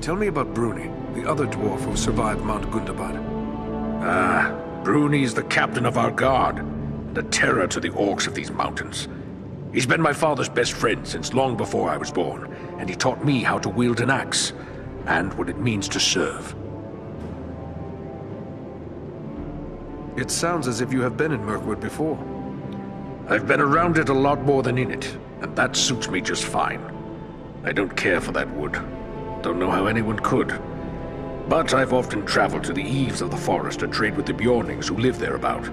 Tell me about Bruni, the other dwarf who survived Mount Gundabad. Bruni's the captain of our guard, and a terror to the orcs of these mountains. He's been my father's best friend since long before I was born, and he taught me how to wield an axe, and what it means to serve. It sounds as if you have been in Mirkwood before. I've been around it a lot more than in it, and that suits me just fine. I don't care for that wood. Don't know how anyone could. But I've often traveled to the eaves of the forest to trade with the Bjornings who live thereabout.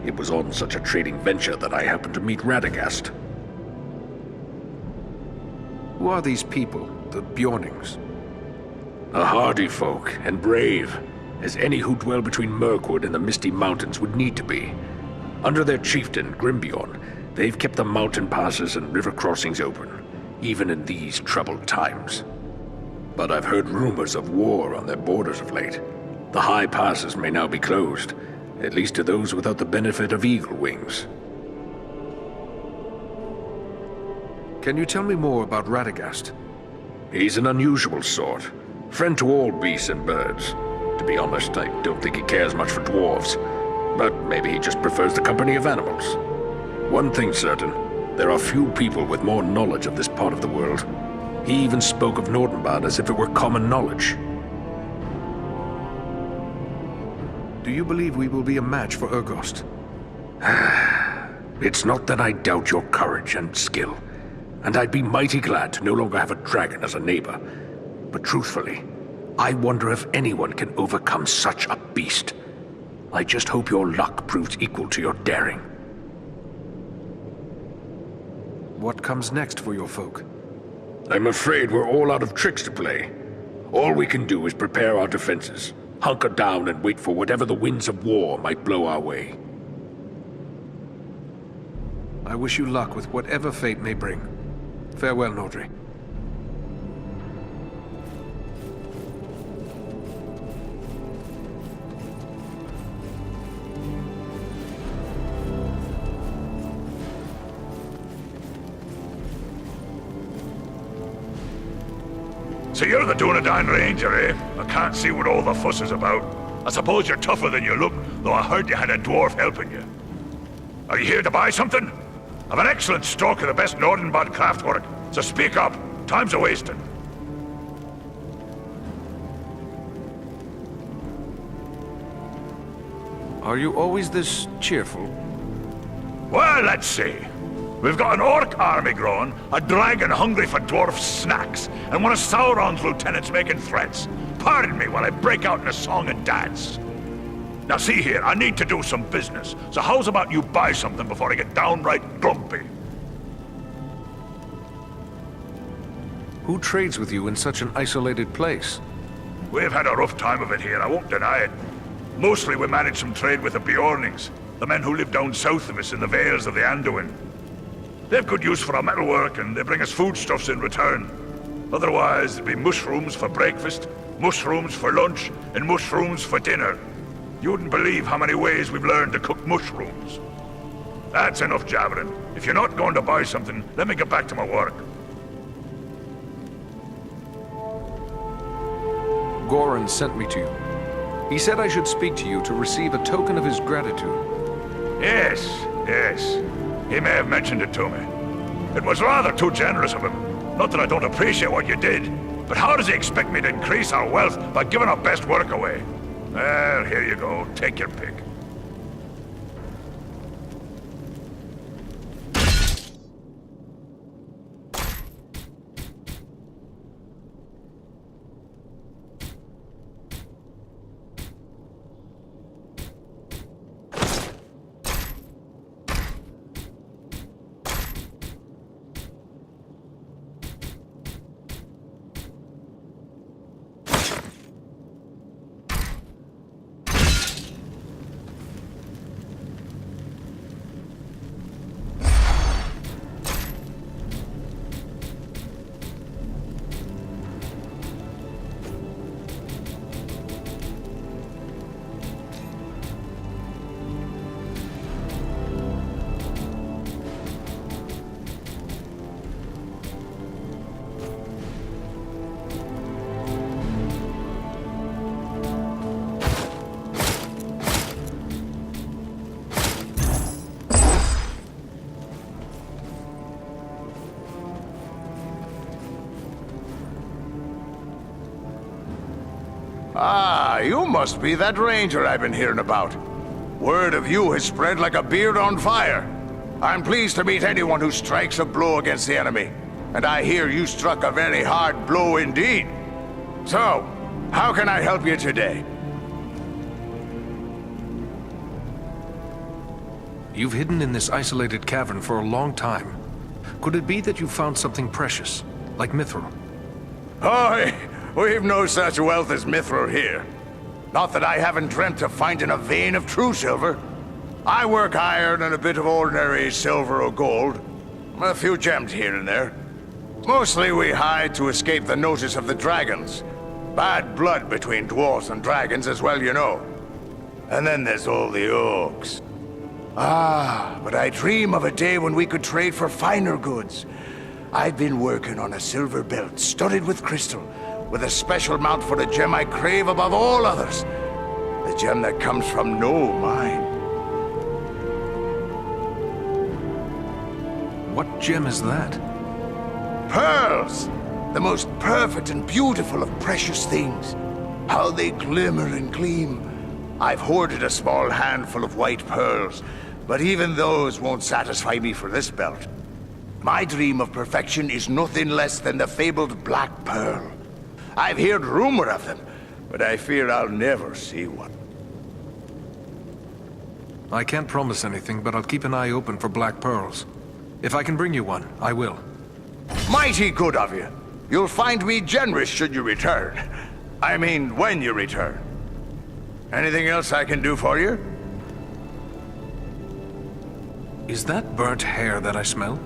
It was on such a trading venture that I happened to meet Radagast. Who are these people, the Bjornings? A hardy folk, and brave, as any who dwell between Mirkwood and the Misty Mountains would need to be. Under their chieftain, Grimbjorn, they've kept the mountain passes and river crossings open, even in these troubled times. But I've heard rumors of war on their borders of late. The high passes may now be closed, at least to those without the benefit of eagle wings. Can you tell me more about Radagast? He's an unusual sort, friend to all beasts and birds. To be honest, I don't think he cares much for dwarves, but maybe he just prefers the company of animals. One thing's certain, there are few people with more knowledge of this part of the world. He even spoke of Nordenbad as if it were common knowledge. Do you believe we will be a match for Urgost? It's not that I doubt your courage and skill, and I'd be mighty glad to no longer have a dragon as a neighbor. But truthfully, I wonder if anyone can overcome such a beast. I just hope your luck proves equal to your daring. What comes next for your folk? I'm afraid we're all out of tricks to play. All we can do is prepare our defenses, hunker down and wait for whatever the winds of war might blow our way. I wish you luck with whatever fate may bring. Farewell, Nordri. So you're the Dunedain Ranger, eh? I can't see what all the fuss is about. I suppose you're tougher than you look, though I heard you had a dwarf helping you. Are you here to buy something? I've an excellent stock of the best Nordenbad craftwork, so speak up. Time's a-wasting. Are you always this cheerful? Well, let's see. We've got an orc army growing, a dragon hungry for dwarf snacks, and one of Sauron's lieutenants making threats. Pardon me while I break out in a song and dance. Now see here, I need to do some business, so how's about you buy something before I get downright grumpy? Who trades with you in such an isolated place? We've had a rough time of it here, I won't deny it. Mostly we manage some trade with the Bjornings, the men who live down south of us in the vales of the Anduin. They've good use for our metalwork, and they bring us foodstuffs in return. Otherwise, there'd be mushrooms for breakfast, mushrooms for lunch, and mushrooms for dinner. You wouldn't believe how many ways we've learned to cook mushrooms. That's enough jabbering. If you're not going to buy something, let me get back to my work. Goran sent me to you. He said I should speak to you to receive a token of his gratitude. Yes, yes. He may have mentioned it to me. It was rather too generous of him. Not that I don't appreciate what you did, but how does he expect me to increase our wealth by giving our best work away? Well, here you go. Take your pick. Ah, you must be that ranger I've been hearing about. Word of you has spread like a beard on fire. I'm pleased to meet anyone who strikes a blow against the enemy. And I hear you struck a very hard blow indeed. So, how can I help you today? You've hidden in this isolated cavern for a long time. Could it be that you found something precious, like mithril? Oh, we've no such wealth as mithril here. Not that I haven't dreamt of finding a vein of true silver. I work iron and a bit of ordinary silver or gold. A few gems here and there. Mostly we hide to escape the notice of the dragons. Bad blood between dwarves and dragons as well, you know. And then there's all the orcs. Ah, but I dream of a day when we could trade for finer goods. I've been working on a silver belt studded with crystal, with a special mount for the gem I crave above all others. The gem that comes from no mine. What gem is that? Pearls! The most perfect and beautiful of precious things. How they glimmer and gleam. I've hoarded a small handful of white pearls, but even those won't satisfy me for this belt. My dream of perfection is nothing less than the fabled Black Pearl. I've heard rumor of them, but I fear I'll never see one. I can't promise anything, but I'll keep an eye open for black pearls. If I can bring you one, I will. Mighty good of you. You'll find me generous should you return. I mean, when you return. Anything else I can do for you? Is that burnt hair that I smell?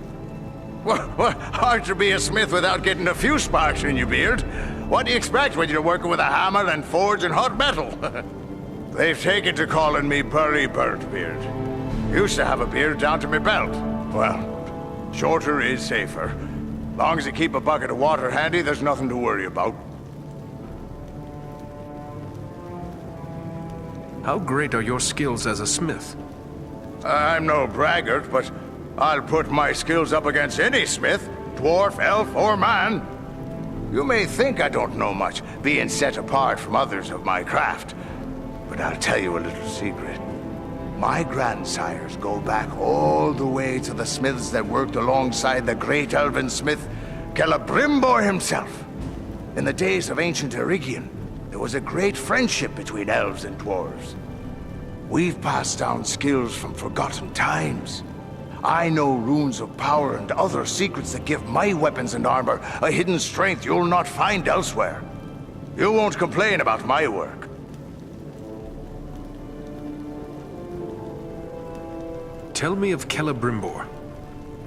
Well, hard to be a smith without getting a few sparks in your beard. What do you expect when you're working with a hammer and forging hot metal? They've taken to calling me Burry Burntbeard. Used to have a beard down to my belt. Well, shorter is safer. Long as you keep a bucket of water handy, there's nothing to worry about. How great are your skills as a smith? I'm no braggart, but I'll put my skills up against any smith, dwarf, elf, or man. You may think I don't know much, being set apart from others of my craft. But I'll tell you a little secret. My grandsires go back all the way to the smiths that worked alongside the great elven smith, Celebrimbor himself. In the days of ancient Eregion, there was a great friendship between elves and dwarves. We've passed down skills from forgotten times. I know runes of power and other secrets that give my weapons and armor a hidden strength you'll not find elsewhere. You won't complain about my work. Tell me of Celebrimbor.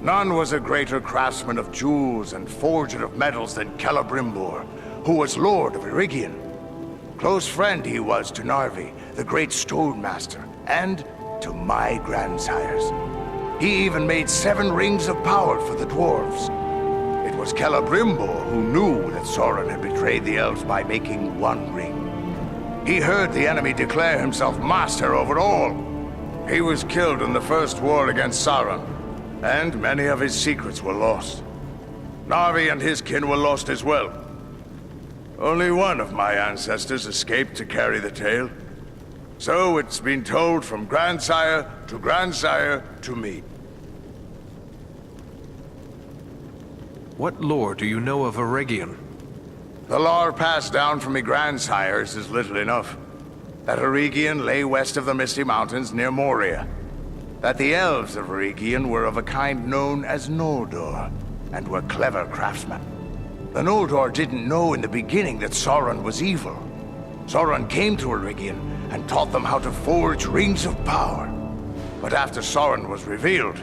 None was a greater craftsman of jewels and forger of metals than Celebrimbor, who was Lord of Eregion. Close friend he was to Narvi, the great stone master, and to my grandsires. He even made 7 rings of power for the dwarves. It was Celebrimbor who knew that Sauron had betrayed the elves by making 1 ring. He heard the enemy declare himself master over all. He was killed in the first war against Sauron, and many of his secrets were lost. Narvi and his kin were lost as well. Only one of my ancestors escaped to carry the tale. So it's been told from grandsire to me. What lore do you know of Eregion? The lore passed down from me grandsires is little enough. That Eregion lay west of the Misty Mountains near Moria. That the elves of Eregion were of a kind known as Noldor, and were clever craftsmen. The Noldor didn't know in the beginning that Sauron was evil. Sauron came to Eregion and taught them how to forge rings of power. But after Sauron was revealed,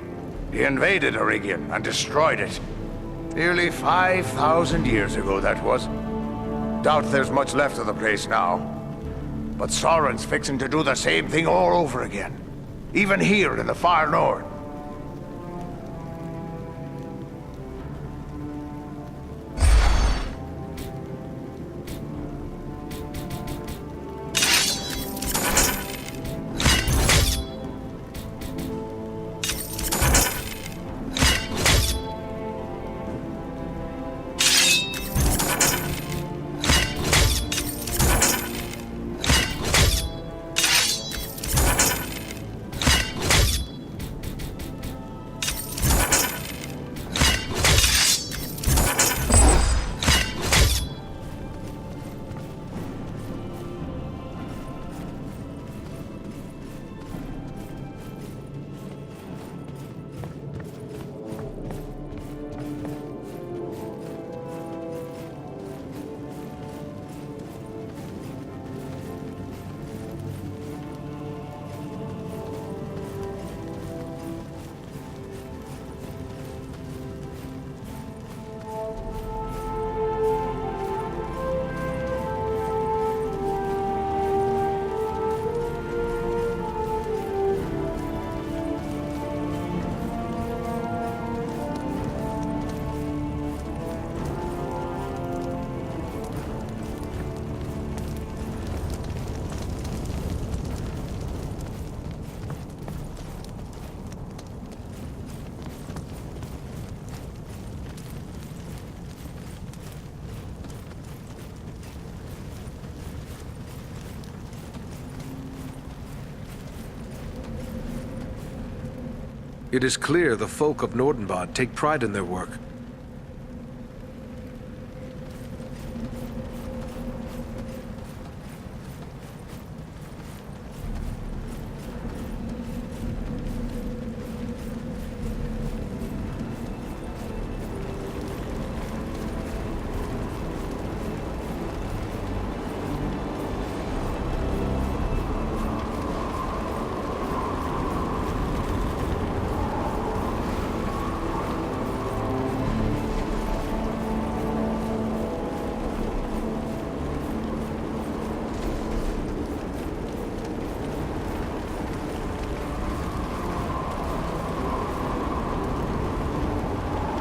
he invaded Eregion and destroyed it. Nearly 5,000 years ago, that was. Doubt there's much left of the place now. But Sauron's fixing to do the same thing all over again. Even here in the far north. It is clear the folk of Nordenbad take pride in their work.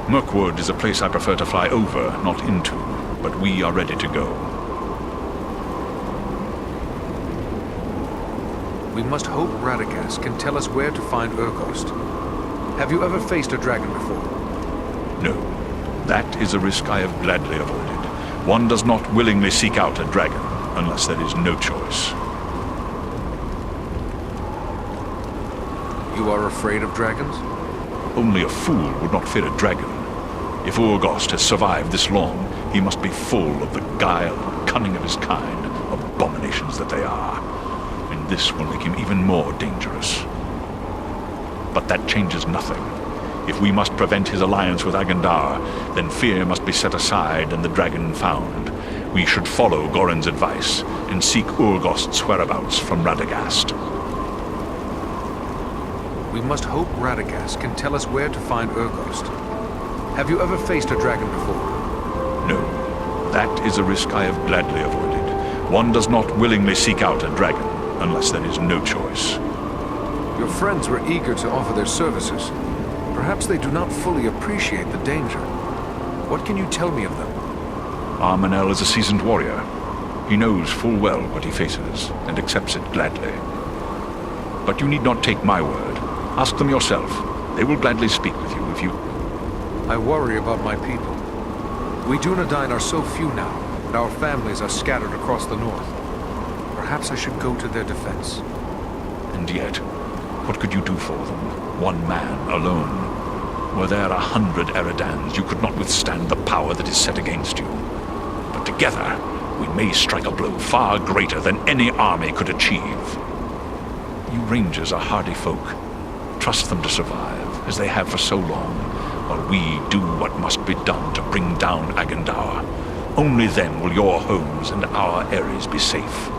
Mirkwood is a place I prefer to fly over, not into, but we are ready to go. We must hope Radagast can tell us where to find Urgost. Have you ever faced a dragon before? No, that is a risk I have gladly avoided. One does not willingly seek out a dragon, unless there is no choice. You are afraid of dragons? Only a fool would not fear a dragon. If Urgost has survived this long, he must be full of the guile and cunning of his kind, abominations that they are. And this will make him even more dangerous. But that changes nothing. If we must prevent his alliance with Agandar, then fear must be set aside and the dragon found. We should follow Gorin's advice and seek Urgost's whereabouts from Radagast. We must hope Radagast can tell us where to find Urgost. Have you ever faced a dragon before? No, that is a risk I have gladly avoided. One does not willingly seek out a dragon, unless there is no choice. Your friends were eager to offer their services. Perhaps they do not fully appreciate the danger. What can you tell me of them? Armanel is a seasoned warrior. He knows full well what he faces, and accepts it gladly. But you need not take my word. Ask them yourself. They will gladly speak with you if you... I worry about my people. We Dunedain are so few now, and our families are scattered across the north. Perhaps I should go to their defense. And yet, what could you do for them? One man alone. Were there 100 Eridans, you could not withstand the power that is set against you. But together, we may strike a blow far greater than any army could achieve. You Rangers are hardy folk. Trust them to survive, as they have for so long, while we do what must be done to bring down Agandar. Only then will your homes and our areas be safe.